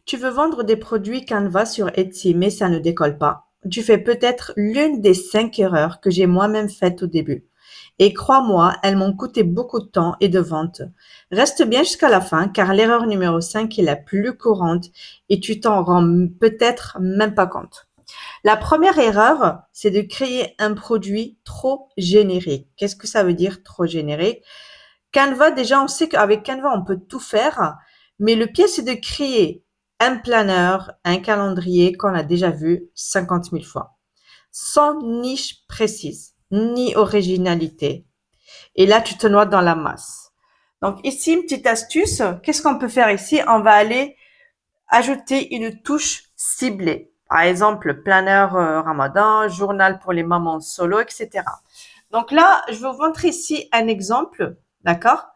Tu veux vendre des produits Canva sur Etsy, mais ça ne décolle pas. Tu fais peut-être l'une des 5 erreurs que j'ai moi-même faites au début. Et crois-moi, elles m'ont coûté beaucoup de temps et de vente. Reste bien jusqu'à la fin, car l'erreur numéro 5 est la plus courante et tu t'en rends peut-être même pas compte. La première erreur, c'est de créer un produit trop générique. Qu'est-ce que ça veut dire trop générique? Canva, déjà, on sait qu'avec Canva, on peut tout faire, mais le piège, c'est de créer un planeur, un calendrier qu'on a déjà vu 50 000 fois, sans niche précise, ni originalité. Et là, tu te noies dans la masse. Donc ici, une petite astuce, qu'est-ce qu'on peut faire ici? On va aller ajouter une touche ciblée. Par exemple, planeur Ramadan, journal pour les mamans solo, etc. Donc là, je vais vous montrer ici un exemple, d'accord?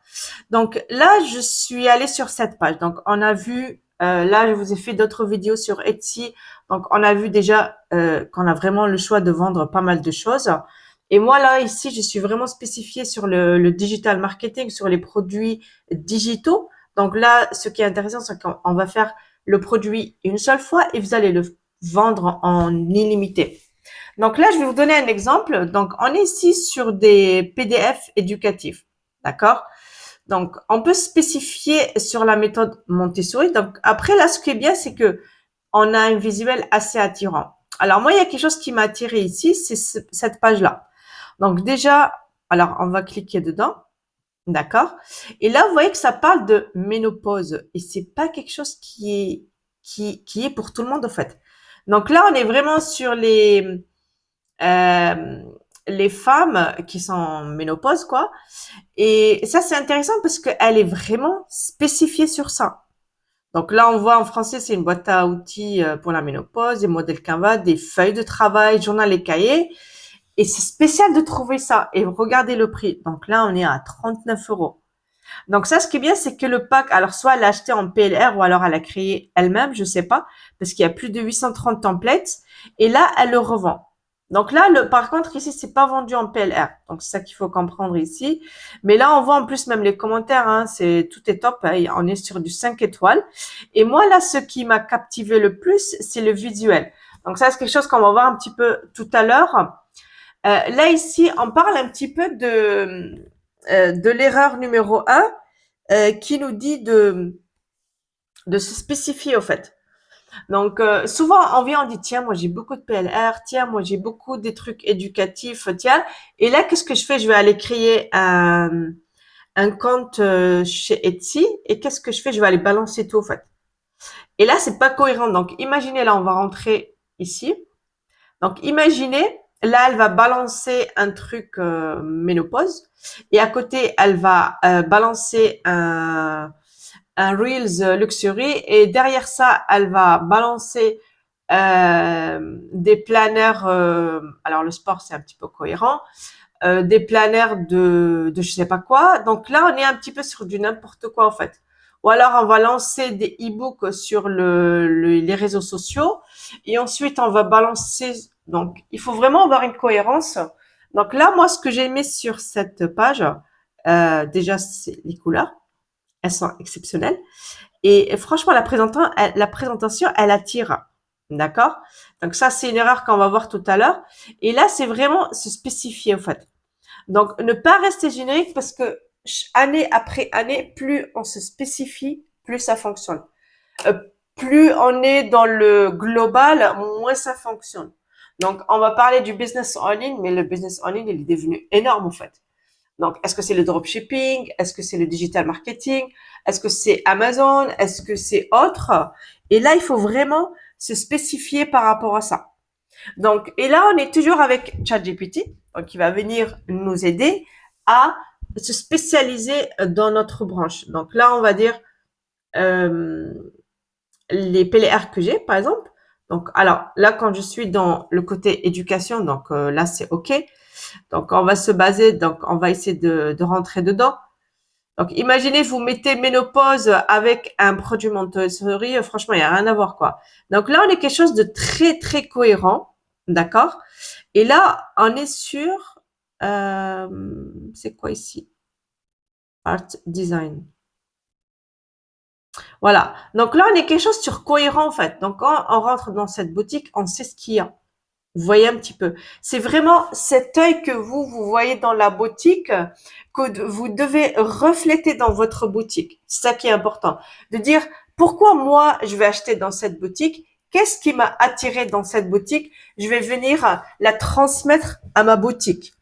Donc là, je suis allée sur cette page. Donc on a vu, là, je vous ai fait d'autres vidéos sur Etsy. Donc on a vu déjà qu'on a vraiment le choix de vendre pas mal de choses. Et moi là, ici, je suis vraiment spécifiée sur le digital marketing, sur les produits digitaux. Donc là, ce qui est intéressant, c'est qu'on va faire le produit une seule fois et vous allez le vendre en illimité. Donc là, je vais vous donner un exemple. Donc, on est ici sur des PDF éducatifs. D'accord? Donc, on peut spécifier sur la méthode Montessori. Donc, après, là, ce qui est bien, c'est que on a un visuel assez attirant. Alors, moi, il y a quelque chose qui m'a attiré ici, c'est cette page-là. Donc, déjà, alors, on va cliquer dedans. D'accord? Et là, vous voyez que ça parle de ménopause. Et c'est pas quelque chose qui est pour tout le monde, en fait. Donc là, on est vraiment sur euh, les femmes qui sont en ménopause, quoi. Et ça, c'est intéressant parce qu'elle est vraiment spécifiée sur ça. Donc là, on voit en français, c'est une boîte à outils pour la ménopause, des modèles Canva, des feuilles de travail, journal et cahier. Et c'est spécial de trouver ça. Et regardez le prix. Donc là, on est à 39 euros. Donc ça, ce qui est bien, c'est que le pack, alors soit elle l'a acheté en PLR ou alors elle a créé elle-même, je sais pas, parce qu'il y a plus de 830 templates. Et là, elle le revend. Donc là, par contre, ici, c'est pas vendu en PLR. Donc c'est ça qu'il faut comprendre ici. Mais là, on voit en plus même les commentaires, hein, tout est top. Hein, on est sur du 5 étoiles. Et moi, là, ce qui m'a captivé le plus, c'est le visuel. Donc ça, c'est quelque chose qu'on va voir un petit peu tout à l'heure. Là, ici, on parle un petit peu de l'erreur numéro un qui nous dit de se spécifier, au fait. Donc, souvent, on vient, on dit, tiens, moi, j'ai beaucoup de PLR, tiens, moi, j'ai beaucoup des trucs éducatifs, tiens. Et là, qu'est-ce que je fais? Je vais aller créer un compte chez Etsy. Et qu'est-ce que je fais? Je vais aller balancer tout, au fait. Et là, c'est pas cohérent. Donc, imaginez, là, on va rentrer ici. Donc, imaginez, là, elle va balancer un truc ménopause et à côté, elle va balancer un Reels Luxury et derrière ça, elle va balancer des planeurs. Alors, le sport, c'est un petit peu cohérent. Des planeurs de je sais pas quoi. Donc là, on est un petit peu sur du n'importe quoi en fait. Ou alors, on va lancer des e-books sur les réseaux sociaux et ensuite, on va balancer. Donc, il faut vraiment avoir une cohérence. Donc là, moi, ce que j'ai aimé sur cette page, déjà, c'est les couleurs. Elles sont exceptionnelles. Et franchement, la présentation, elle attire. D'accord? Donc ça, c'est une erreur qu'on va voir tout à l'heure. Et là, c'est vraiment se spécifier, en fait. Donc, ne pas rester générique parce que année après année, plus on se spécifie, plus ça fonctionne. Euh, Plus on est dans le global, moins ça fonctionne. Donc, on va parler du business en ligne, mais le business en ligne, il est devenu énorme en fait. Donc, est-ce que c'est le dropshipping? Est-ce que c'est le digital marketing? Est-ce que c'est Amazon? Est-ce que c'est autre? Et là, il faut vraiment se spécifier par rapport à ça. Donc, et là, on est toujours avec ChatGPT, donc qui va venir nous aider à se spécialiser dans notre branche. Donc là, on va dire euh, les PLR que j'ai, par exemple. Donc, alors là, quand je suis dans le côté éducation, donc là, c'est OK. Donc, on va se baser, donc on va essayer de rentrer dedans. Donc, imaginez, vous mettez ménopause avec un produit Montessori, franchement, il n'y a rien à voir, quoi. Donc là, on est quelque chose de très, très cohérent, d'accord? Et là, on est sur, c'est quoi ici? Art design. Voilà. Donc là, on est quelque chose sur cohérent en fait. Donc quand on rentre dans cette boutique, on sait ce qu'il y a. Vous voyez un petit peu. C'est vraiment cet œil que vous voyez dans la boutique que vous devez refléter dans votre boutique. C'est ça qui est important. De dire pourquoi moi je vais acheter dans cette boutique. Qu'est-ce qui m'a attiré dans cette boutique? Je vais venir la transmettre à ma boutique.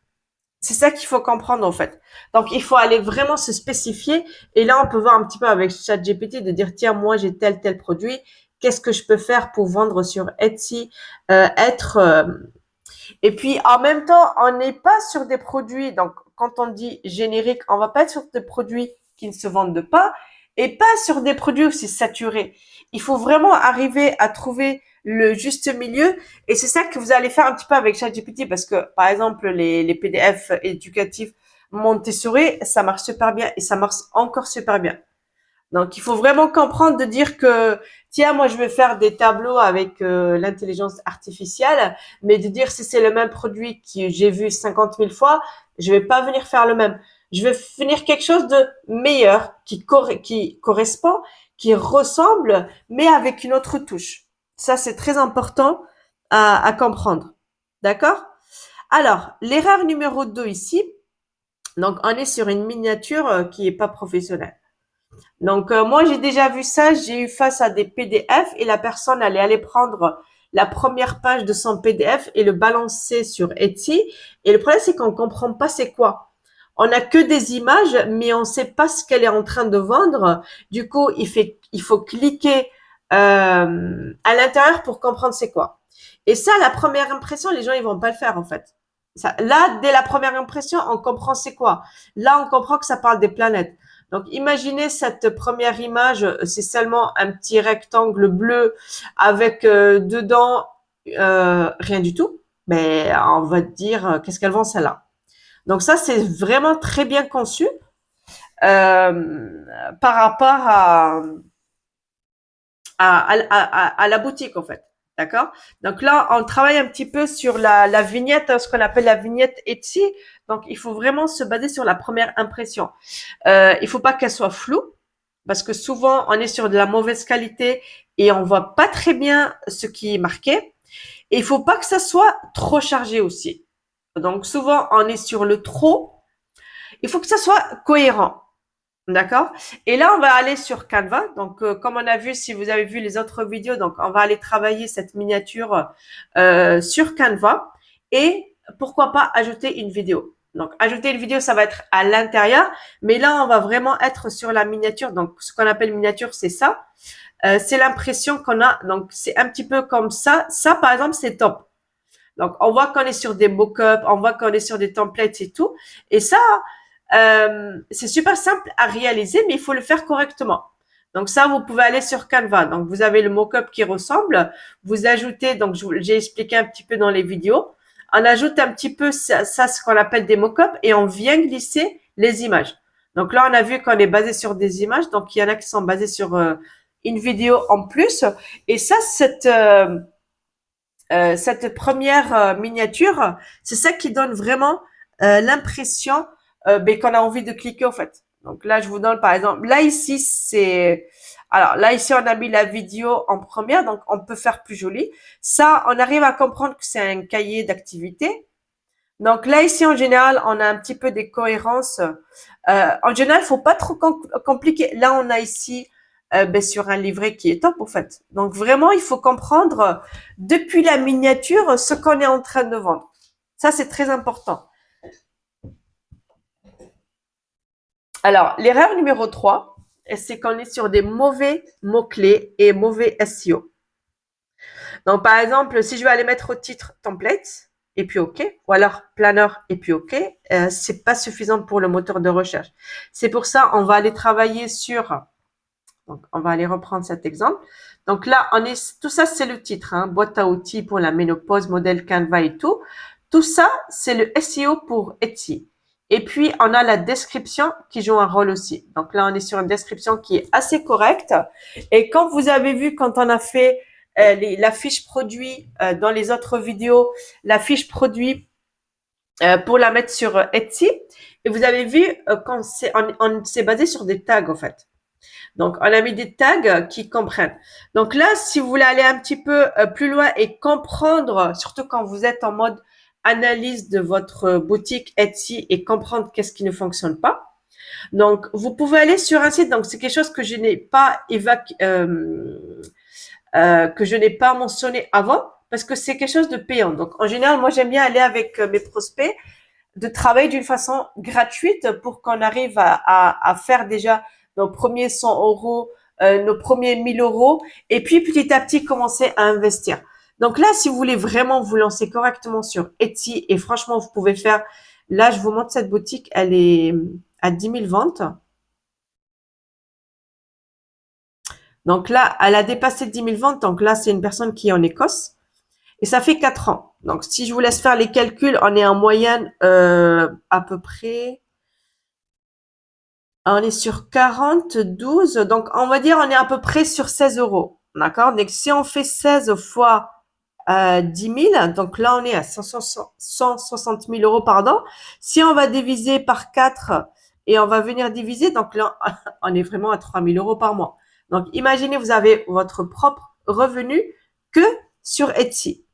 C'est ça qu'il faut comprendre en fait. Donc il faut aller vraiment se spécifier et là on peut voir un petit peu avec ChatGPT de dire tiens moi j'ai tel produit, qu'est-ce que je peux faire pour vendre sur Etsy, être et puis en même temps on n'est pas sur des produits donc quand on dit générique on va pas être sur des produits qui ne se vendent pas et pas sur des produits aussi saturés. Il faut vraiment arriver à trouver le juste milieu et c'est ça que vous allez faire un petit peu avec ChatGPT parce que, par exemple, les PDF éducatifs Montessori, ça marche super bien et ça marche encore super bien. Donc, il faut vraiment comprendre de dire que, tiens, moi, je vais faire des tableaux avec l'intelligence artificielle, mais de dire si c'est le même produit que j'ai vu 50 000 fois, je vais pas venir faire le même. Je vais finir quelque chose de meilleur, qui correspond, qui ressemble, mais avec une autre touche. Ça, c'est très important à comprendre. D'accord? Alors, l'erreur numéro 2 ici, donc on est sur une miniature qui est pas professionnelle. Donc, moi, j'ai déjà vu ça. J'ai eu face à des PDF et la personne allait aller prendre la première page de son PDF et le balancer sur Etsy. Et le problème, c'est qu'on comprend pas c'est quoi. On a que des images, mais on sait pas ce qu'elle est en train de vendre. Du coup, il faut cliquer à l'intérieur pour comprendre c'est quoi. Et ça, la première impression, les gens, ils vont pas le faire en fait. Ça, là, dès la première impression, on comprend c'est quoi. Là, on comprend que ça parle des planètes. Donc, imaginez cette première image, c'est seulement un petit rectangle bleu avec dedans rien du tout. Mais on va dire, qu'est-ce qu'elle vend celle-là? Donc ça, c'est vraiment très bien conçu par rapport à la boutique, en fait. D'accord? Donc là, on travaille un petit peu sur la vignette, ce qu'on appelle la vignette Etsy. Donc, il faut vraiment se baser sur la première impression. Il faut pas qu'elle soit floue parce que souvent on est sur de la mauvaise qualité et on voit pas très bien ce qui est marqué. Et il faut pas que ça soit trop chargé aussi. Donc souvent on est sur le trop. Il faut que ça soit cohérent. D'accord? Et là, on va aller sur Canva. Donc, comme on a vu, si vous avez vu les autres vidéos, donc on va aller travailler cette miniature sur Canva et pourquoi pas ajouter une vidéo. Donc, ajouter une vidéo, ça va être à l'intérieur, mais là, on va vraiment être sur la miniature. Donc, ce qu'on appelle miniature, c'est ça. C'est l'impression qu'on a. Donc, c'est un petit peu comme ça. Ça, par exemple, c'est top. Donc, on voit qu'on est sur des mock-ups, on voit qu'on est sur des templates et tout. Et ça, c'est super simple à réaliser, mais il faut le faire correctement. Donc ça, vous pouvez aller sur Canva. Donc vous avez le mock-up qui ressemble. Vous ajoutez, donc j'ai expliqué un petit peu dans les vidéos. On ajoute un petit peu ça ce qu'on appelle des mock-ups, et on vient glisser les images. Donc là, on a vu qu'on est basé sur des images. Donc il y en a qui sont basés sur une vidéo en plus. Et ça, cette première miniature, c'est ça qui donne vraiment l'impression qu'on a envie de cliquer, en fait. Donc là, je vous donne par exemple, là ici, alors là ici, on a mis la vidéo en première, donc on peut faire plus joli. Ça, on arrive à comprendre que c'est un cahier d'activité. Donc là ici, en général, on a un petit peu des cohérences. En général, il faut pas trop compliquer. Là, on a ici sur un livret qui est top, en fait. Donc vraiment, il faut comprendre depuis la miniature ce qu'on est en train de vendre. Ça, c'est très important. Alors, l'erreur numéro 3, c'est qu'on est sur des mauvais mots-clés et mauvais SEO. Donc, par exemple, si je vais aller mettre au titre template, et puis OK, ou alors planner, et puis OK, c'est pas suffisant pour le moteur de recherche. C'est pour ça, on va aller travailler sur, donc on va aller reprendre cet exemple. Donc là, tout ça, c'est le titre, hein, boîte à outils pour la ménopause, modèle Canva et tout. Tout ça, c'est le SEO pour Etsy. Et puis, on a la description qui joue un rôle aussi. Donc là, on est sur une description qui est assez correcte. Et comme vous avez vu, quand on a fait la fiche produit dans les autres vidéos, la fiche produit pour la mettre sur Etsy, et vous avez vu qu'on on s'est basé sur des tags, en fait. Donc, on a mis des tags qui comprennent. Donc là, si vous voulez aller un petit peu plus loin et comprendre, surtout quand vous êtes en mode analyse de votre boutique Etsy et comprendre qu'est-ce qui ne fonctionne pas. Donc, vous pouvez aller sur un site. Donc, c'est quelque chose que je n'ai pas que je n'ai pas mentionné avant parce que c'est quelque chose de payant. Donc, en général, moi, j'aime bien aller avec mes prospects de travailler d'une façon gratuite pour qu'on arrive à faire déjà nos premiers 100 euros, nos premiers 1000 euros, et puis petit à petit commencer à investir. Donc là, si vous voulez vraiment vous lancer correctement sur Etsy, et franchement, vous pouvez faire, là, je vous montre cette boutique, elle est à 10 000 ventes. Donc là, elle a dépassé 10 000 ventes. Donc là, c'est une personne qui est en Écosse. Et ça fait 4 ans. Donc, si je vous laisse faire les calculs, on est en moyenne à peu près. On est sur 42. Donc, on va dire on est à peu près sur 16 euros. D'accord? Donc, si on fait 16 fois 10 000, donc là, on est à 160 000 euros, pardon. Si on va diviser par 4 et on va venir diviser, donc là, on est vraiment à 3 000 euros par mois. Donc, imaginez, vous avez votre propre revenu que sur Etsy.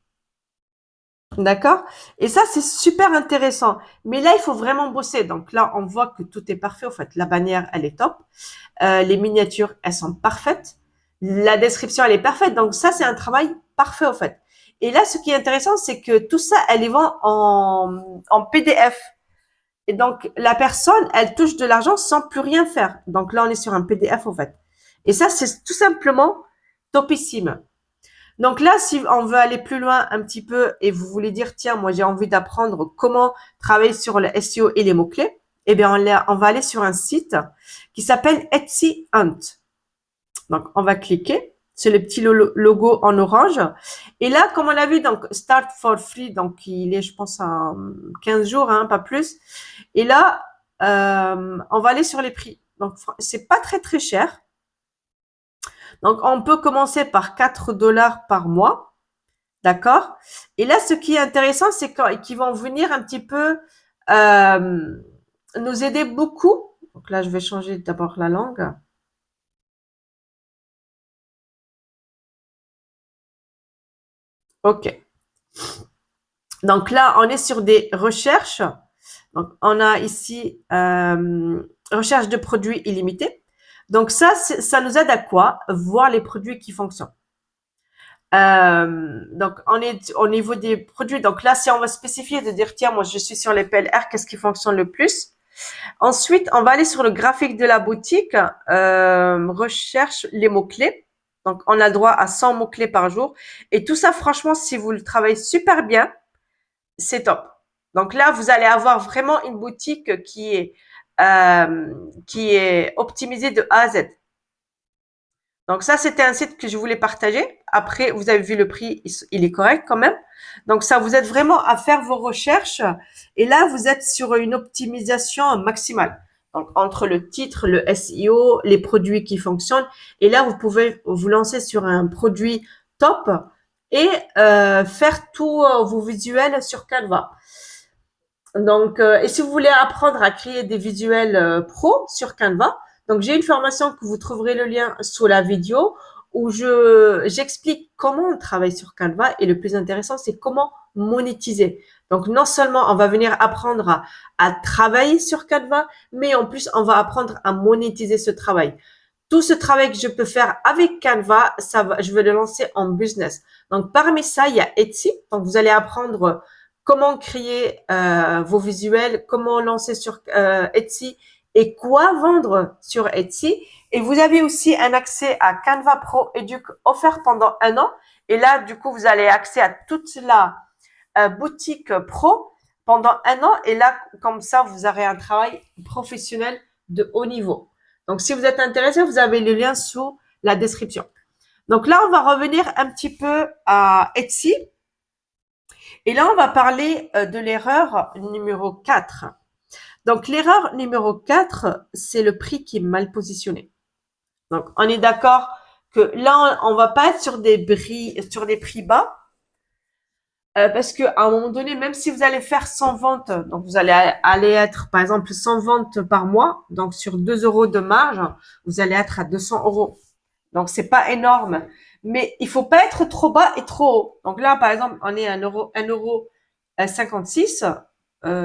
D'accord? Et ça, c'est super intéressant. Mais là, il faut vraiment bosser. Donc là, on voit que tout est parfait. En fait, la bannière, elle est top. Les miniatures, elles sont parfaites. La description, elle est parfaite. Donc ça, c'est un travail parfait, en fait. Et là, ce qui est intéressant, c'est que tout ça, elle les vend en PDF. Et donc, la personne, elle touche de l'argent sans plus rien faire. Donc là, on est sur un PDF, en fait. Et ça, c'est tout simplement topissime. Donc là, si on veut aller plus loin un petit peu et vous voulez dire, tiens, moi j'ai envie d'apprendre comment travailler sur le SEO et les mots-clés, eh bien on va aller sur un site qui s'appelle Etsy Hunt. Donc on va cliquer, c'est le petit logo en orange. Et là, comme on l'a vu, donc Start for Free, donc il est, je pense, à 15 jours, hein, pas plus. Et là, on va aller sur les prix. Donc c'est pas très très cher. Donc on peut commencer par 4 dollars par mois. D'accord? Et là, ce qui est intéressant, c'est qu'ils vont venir un petit peu nous aider beaucoup. Donc là, je vais changer d'abord la langue. OK. Donc là, on est sur des recherches. Donc, on a ici recherche de produits illimités. Donc ça nous aide à quoi? Voir les produits qui fonctionnent. Donc, on est au niveau des produits. Donc là, si on va spécifier de dire, tiens, moi, je suis sur les PLR, qu'est-ce qui fonctionne le plus? Ensuite, on va aller sur le graphique de la boutique, recherche les mots-clés. Donc, on a le droit à 100 mots-clés par jour. Et tout ça, franchement, si vous le travaillez super bien, c'est top. Donc là, vous allez avoir vraiment une boutique qui est optimisée de A à Z. Donc ça, c'était un site que je voulais partager. Après, vous avez vu le prix, il est correct quand même. Donc ça vous aide vraiment à faire vos recherches. Et là, vous êtes sur une optimisation maximale. Donc entre le titre, le SEO, les produits qui fonctionnent. Et là, vous pouvez vous lancer sur un produit top et faire tous vos visuels sur Canva. Donc, et si vous voulez apprendre à créer des visuels pro sur Canva, donc j'ai une formation que vous trouverez le lien sous la vidéo où j'explique comment on travaille sur Canva et le plus intéressant, c'est comment monétiser. Donc, non seulement on va venir apprendre à travailler sur Canva, mais en plus, on va apprendre à monétiser ce travail. Tout ce travail que je peux faire avec Canva, je vais le lancer en business. Donc, parmi ça, il y a Etsy. Donc, vous allez apprendre comment créer vos visuels, comment lancer sur Etsy et quoi vendre sur Etsy. Et vous avez aussi un accès à Canva Pro Educ offert pendant 1 an. Et là, du coup, vous allez accès à toute la boutique pro pendant 1 an. Et là, comme ça, vous aurez un travail professionnel de haut niveau. Donc, si vous êtes intéressé, vous avez le lien sous la description. Donc là, on va revenir un petit peu à Etsy. Et là, on va parler de l'erreur numéro 4. Donc, l'erreur numéro 4, c'est le prix qui est mal positionné. Donc, on est d'accord que là, on va pas être sur des prix bas. Parce que à un moment donné, même si vous allez faire 100 ventes, donc vous allez aller être, par exemple, 100 ventes par mois, donc sur 2 euros de marge, vous allez être à 200 euros. Donc, c'est pas énorme. Mais il faut pas être trop bas et trop haut. Donc là, par exemple, on est à 1 euro 56.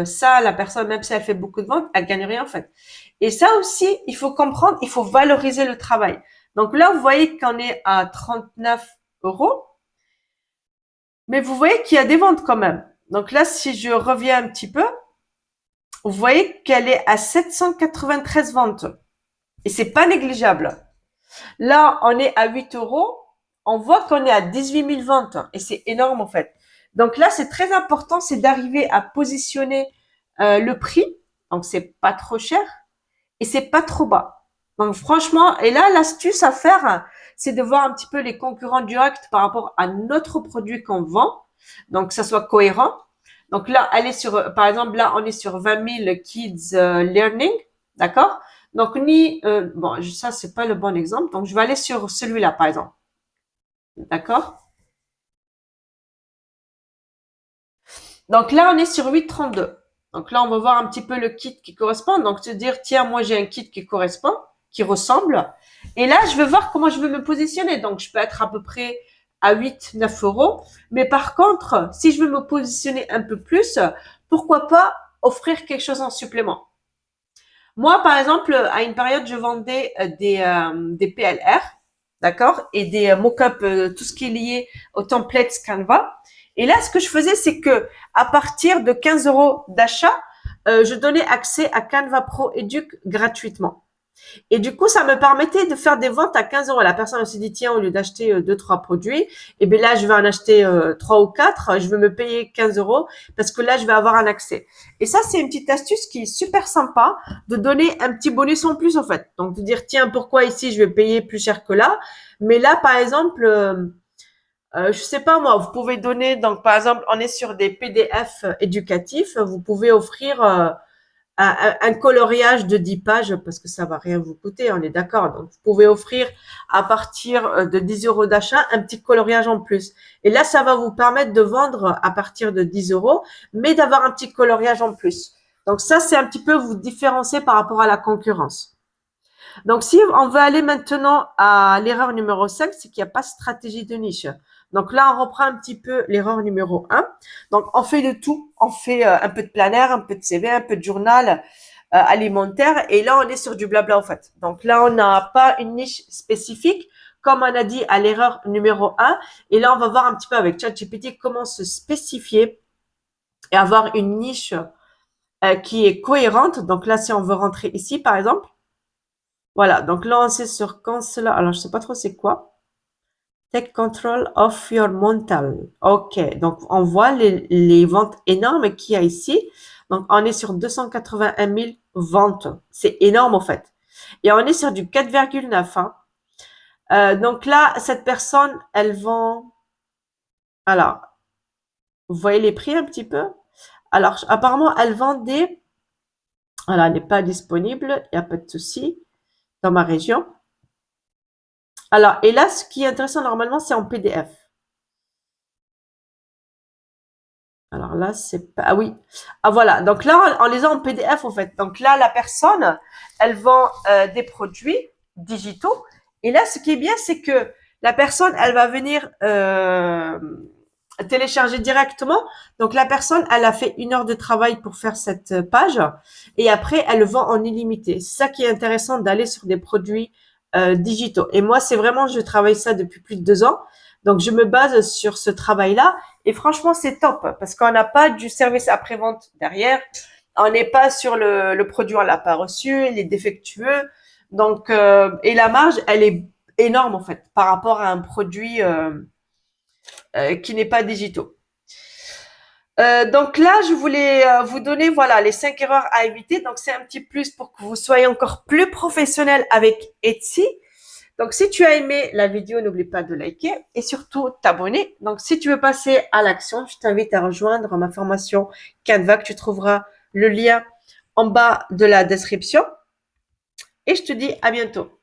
Ça, la personne, même si elle fait beaucoup de ventes, elle gagne rien en fait. Et ça aussi, il faut comprendre, il faut valoriser le travail. Donc là, vous voyez qu'on est à 39 euros, mais vous voyez qu'il y a des ventes quand même. Donc là, si je reviens un petit peu, vous voyez qu'elle est à 793 ventes. Et c'est pas négligeable. Là, on est à 8 euros. On voit qu'on est à 18 000 ventes. Et c'est énorme, en fait. Donc là, c'est très important, c'est d'arriver à positionner le prix. Donc, c'est pas trop cher et c'est pas trop bas. Donc, franchement, et là, l'astuce à faire, c'est de voir un petit peu les concurrents directs par rapport à notre produit qu'on vend. Donc, que ça soit cohérent. Donc là, elle est sur, par exemple, là, on est sur 20 000 kids learning. D'accord? Donc, bon, ça, c'est pas le bon exemple. Donc, je vais aller sur celui-là, par exemple. D'accord? Donc là, on est sur 8,32. Donc là, on va voir un petit peu le kit qui correspond. Donc, se dire, tiens, moi, j'ai un kit qui correspond, qui ressemble. Et là, je veux voir comment je veux me positionner. Donc, je peux être à peu près à 8, 9 euros. Mais par contre, si je veux me positionner un peu plus, pourquoi pas offrir quelque chose en supplément? Moi, par exemple, à une période, je vendais des PLR, d'accord, et des mock-up, tout ce qui est lié au template Canva. Et là, ce que je faisais, c'est que à partir de 15 euros d'achat, je donnais accès à Canva Pro Educ gratuitement. Et du coup, ça me permettait de faire des ventes à 15 euros. La personne s'est dit, tiens, au lieu d'acheter deux, trois produits, et bien là, je vais en acheter trois ou quatre. Je vais me payer 15 euros parce que là, je vais avoir un accès. Et ça, c'est une petite astuce qui est super sympa de donner un petit bonus en plus, en fait. Donc, de dire, tiens, pourquoi ici, je vais payer plus cher que là? Mais là, par exemple, je sais pas moi, vous pouvez donner, donc par exemple, on est sur des PDF éducatifs, vous pouvez offrir un coloriage de 10 pages parce que ça va rien vous coûter, on est d'accord. Donc, vous pouvez offrir à partir de 10 euros d'achat un petit coloriage en plus. Et là, ça va vous permettre de vendre à partir de 10 euros, mais d'avoir un petit coloriage en plus. Donc, ça, c'est un petit peu vous différencier par rapport à la concurrence. Donc, si on veut aller maintenant à l'erreur numéro 5, c'est qu'il n'y a pas de stratégie de niche. Donc là, on reprend un petit peu l'erreur numéro 1. Donc, on fait de tout. On fait un peu de planner, un peu de CV, un peu de journal alimentaire. Et là, on est sur du blabla, en fait. Donc là, on n'a pas une niche spécifique, comme on a dit à l'erreur numéro 1. Et là, on va voir un petit peu avec ChatGPT comment se spécifier et avoir une niche qui est cohérente. Donc là, si on veut rentrer ici, par exemple, voilà, donc là, on sait sur Counselor. Alors, je sais pas trop c'est quoi. Take control of your mental. OK, donc on voit les ventes énormes qu'il y a ici. Donc, on est sur 281 000 ventes. C'est énorme, en fait. Et on est sur du 4,9. Hein. Donc là, cette personne, elle vend... Alors, vous voyez les prix un petit peu? Alors, apparemment, elle vend des... Alors, elle n'est pas disponible. Il n'y a pas de souci dans ma région. Alors, et là, ce qui est intéressant, normalement, c'est en PDF. Alors là, c'est pas... Ah oui. Ah voilà. Donc là, on les a en PDF, en fait. Donc là, la personne, elle vend des produits digitaux. Et là, ce qui est bien, c'est que la personne, elle va venir télécharger directement. Donc la personne, elle a fait 1 heure de travail pour faire cette page. Et après, elle le vend en illimité. C'est ça qui est intéressant d'aller sur des produits digitaux. Et moi, c'est vraiment, je travaille ça depuis plus de 2 ans. Donc, je me base sur ce travail-là. Et franchement, c'est top parce qu'on n'a pas du service après-vente derrière. On n'est pas sur le produit, on l'a pas reçu, il est défectueux. Donc, et la marge, elle est énorme en fait par rapport à un produit qui n'est pas digitaux. Donc là, je voulais vous donner voilà les 5 erreurs à éviter. Donc c'est un petit plus pour que vous soyez encore plus professionnel avec Etsy. Donc si tu as aimé la vidéo, n'oublie pas de liker et surtout t'abonner. Donc si tu veux passer à l'action, je t'invite à rejoindre ma formation Canva que tu trouveras le lien en bas de la description. Et je te dis à bientôt.